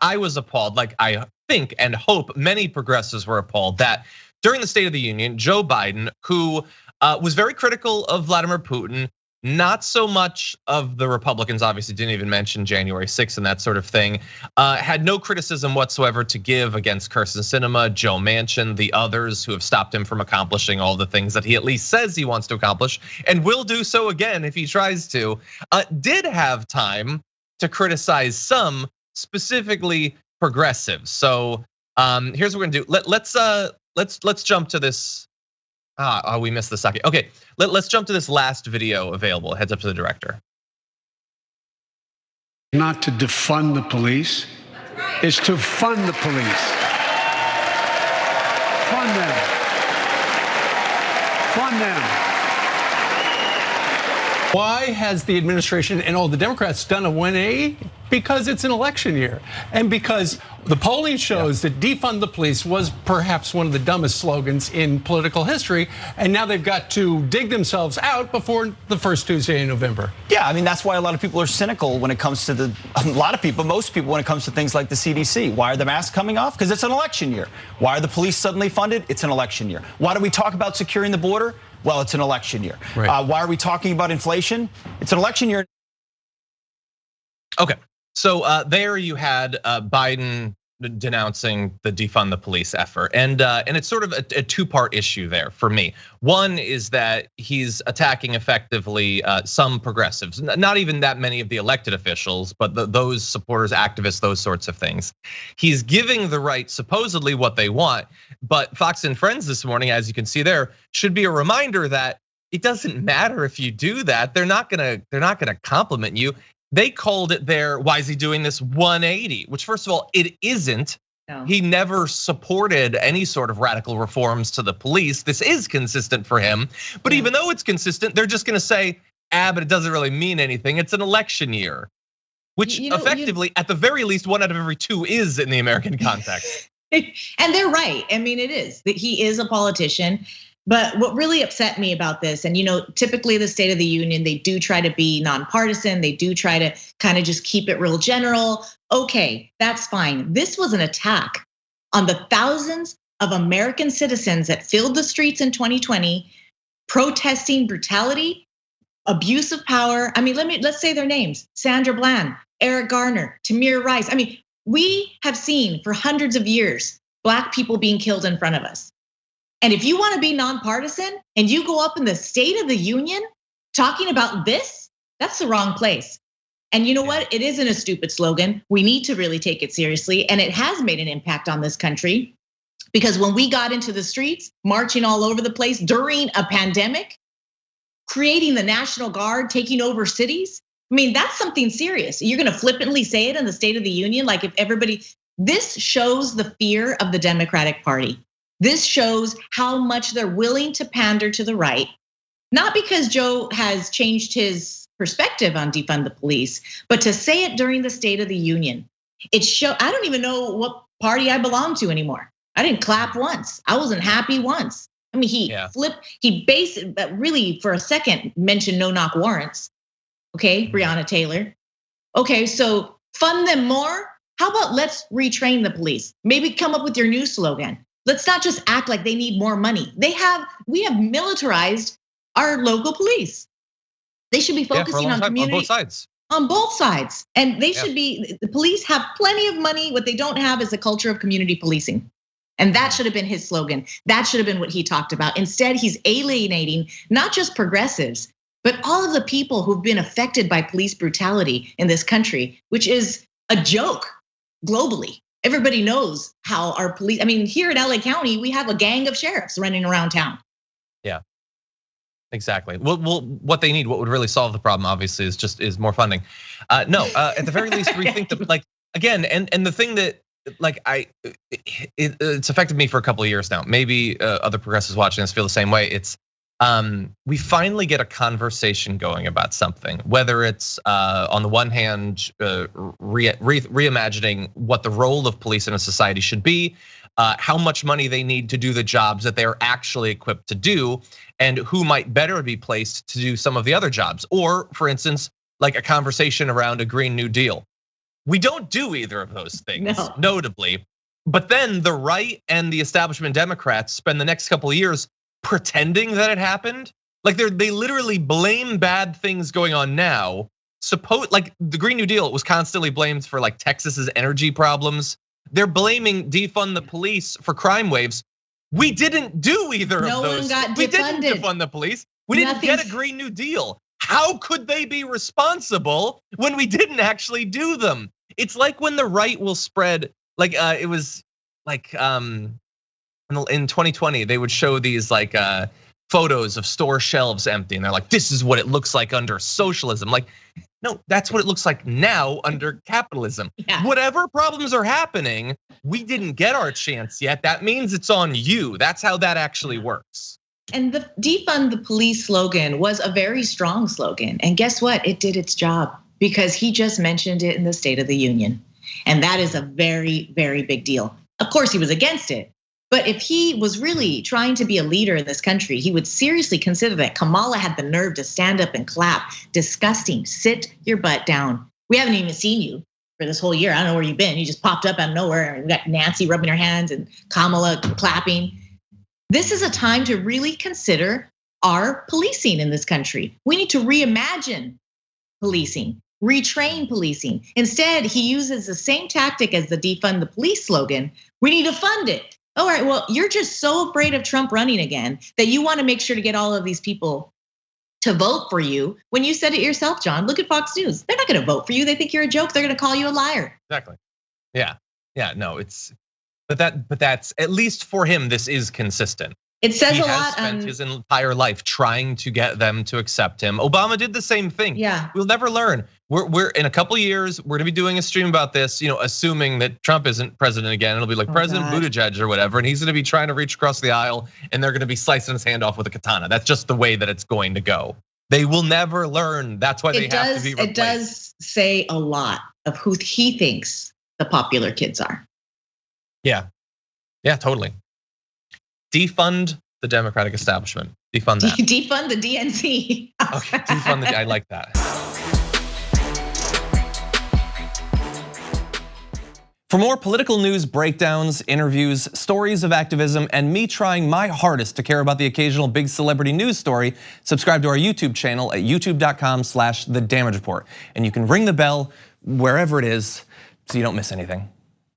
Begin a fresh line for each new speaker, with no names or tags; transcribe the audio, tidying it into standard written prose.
I was appalled, like I think and hope many progressives were appalled, that during the State of the Union, Joe Biden, who was very critical of Vladimir Putin, not so much of the Republicans, obviously didn't even mention January 6th and that sort of thing, had no criticism whatsoever to give against Kyrsten Sinema, Joe Manchin, the others who have stopped him from accomplishing all the things that he at least says he wants to accomplish, and will do so again if he tries to, did have time to criticize some, specifically progressives. So here's what we're gonna do. Let's jump to this. We missed the second. Okay, let's jump to this last video available. Heads up to the director.
Not to defund the police, it's to fund the police. Fund them. Fund them.
Why has the administration and all the Democrats done a 180? Because it's an election year. And because the polling shows that defund the police was perhaps one of the dumbest slogans in political history. And now they've got to dig themselves out before the first Tuesday in November.
Yeah, I mean, that's why a lot of people are cynical when it comes to most people when it comes to things like the CDC. Why are the masks coming off? Because it's an election year. Why are the police suddenly funded? It's an election year. Why do we talk about securing the border? Well, it's an election year. Right. Why are we talking about inflation? It's an election year.
Okay, so there you had Biden denouncing the defund the police effort, and it's sort of a two-part issue there for me. One is that he's attacking effectively some progressives, not even that many of the elected officials, but those supporters, activists, those sorts of things. He's giving the right supposedly what they want, but Fox and Friends this morning, as you can see there, should be a reminder that it doesn't matter if you do that. They're not gonna compliment you. They called it their, why is he doing this 180? Which, first of all, it isn't. No. He never supported any sort of radical reforms to the police. This is consistent for him. But even though it's consistent, they're just gonna say, but it doesn't really mean anything. It's an election year. Which effectively, at the very least, 1 out of every 2 is in the American context.
And they're right. I mean, it is that he is a politician. But what really upset me about this, and typically the State of the Union, they do try to be nonpartisan. They do try to kind of just keep it real general. Okay, that's fine. This was an attack on the thousands of American citizens that filled the streets in 2020, protesting brutality, abuse of power. I mean, let's say their names: Sandra Bland, Eric Garner, Tamir Rice. I mean, we have seen for hundreds of years Black people being killed in front of us. And if you want to be nonpartisan and you go up in the State of the Union talking about this, that's the wrong place. And you know what? It isn't a stupid slogan. We need to really take it seriously. And it has made an impact on this country, because when we got into the streets, marching all over the place during a pandemic, creating the National Guard, taking over cities. I mean, that's something serious. You're gonna flippantly say it in the State of the Union, like if everybody, this shows the fear of the Democratic Party. This shows how much they're willing to pander to the right, not because Joe has changed his perspective on defund the police, but to say it during the State of the Union. I don't even know what party I belong to anymore. I didn't clap once. I wasn't happy once. I mean, he really for a second mentioned no-knock warrants. Okay, Breonna Taylor. Okay, so fund them more. How about let's retrain the police? Maybe come up with your new slogan. Let's not just act like they need more money. We have militarized our local police. They should be focusing on community.
On both sides.
On both sides. And they should be, the police have plenty of money. What they don't have is a culture of community policing. And that should have been his slogan. That should have been what he talked about. Instead, he's alienating not just progressives, but all of the people who've been affected by police brutality in this country, which is a joke globally. Everybody knows how our police, I mean, here in LA County, we have a gang of sheriffs running around town.
Yeah, exactly. Well, what they need, what would really solve the problem, obviously, is more funding. No, at the very least, rethink the, like, again, and the thing that, like, it's affected me for a couple of years now. Maybe other progressives watching this feel the same way. It's, we finally get a conversation going about something, whether it's on the one hand, reimagining what the role of police in a society should be, how much money they need to do the jobs that they are actually equipped to do, and who might better be placed to do some of the other jobs. Or, for instance, like a conversation around a Green New Deal. We don't do either of those things,
No.
notably. But then the right and the establishment Democrats spend the next couple of years pretending that it happened. Like they literally blame bad things going on now. Like the Green New Deal was constantly blamed for like Texas's energy problems. They're blaming defund the police for crime waves. We didn't do either of those.
No one got defunded.
We didn't defund the police. We didn't get a Green New Deal. How could they be responsible when we didn't actually do them? It's like when the right will spread, like it was like in 2020, they would show these like photos of store shelves empty, and they're like, this is what it looks like under socialism. Like, no, that's what it looks like now under capitalism.
Yeah.
Whatever problems are happening, we didn't get our chance yet. That means it's on you. That's how that actually works.
And the defund the police slogan was a very strong slogan. And guess what? It did its job because he just mentioned it in the State of the Union. And that is a very, very big deal. Of course, he was against it. But if he was really trying to be a leader in this country, he would seriously consider that. Kamala had the nerve to stand up and clap. Disgusting. Sit your butt down. We haven't even seen you for this whole year. I don't know where you've been. You just popped up out of nowhere. We got Nancy rubbing her hands and Kamala clapping. This is a time to really consider our policing in this country. We need to reimagine policing, retrain policing. Instead, he uses the same tactic as the defund the police slogan. We need to fund it. All right, well, you're just so afraid of Trump running again that you want to make sure to get all of these people to vote for you. When you said it yourself, John, look at Fox News. They're not going to vote for you. They think you're a joke. They're going to call you a liar.
Exactly. Yeah, no, but that's at least for him. This is consistent.
It says
he
a
has
lot.
Spent his entire life trying to get them to accept him. Obama did the same thing.
Yeah,
we'll never learn. We're in a couple of years. We're gonna be doing a stream about this. Assuming that Trump isn't president again, it'll be like President Buttigieg or whatever, and he's gonna be trying to reach across the aisle, and they're gonna be slicing his hand off with a katana. That's just the way that it's going to go. They will never learn. That's why they have to be replaced.
It does say a lot of who he thinks the popular kids are.
Yeah, totally. Defund the Democratic establishment. Defund that.
Defund the DNC.
Okay, defund the. I like that.
For more political news, breakdowns, interviews, stories of activism, and me trying my hardest to care about the occasional big celebrity news story, subscribe to our YouTube channel at youtube.com/The Damage Report. And you can ring the bell wherever it is so you don't miss anything.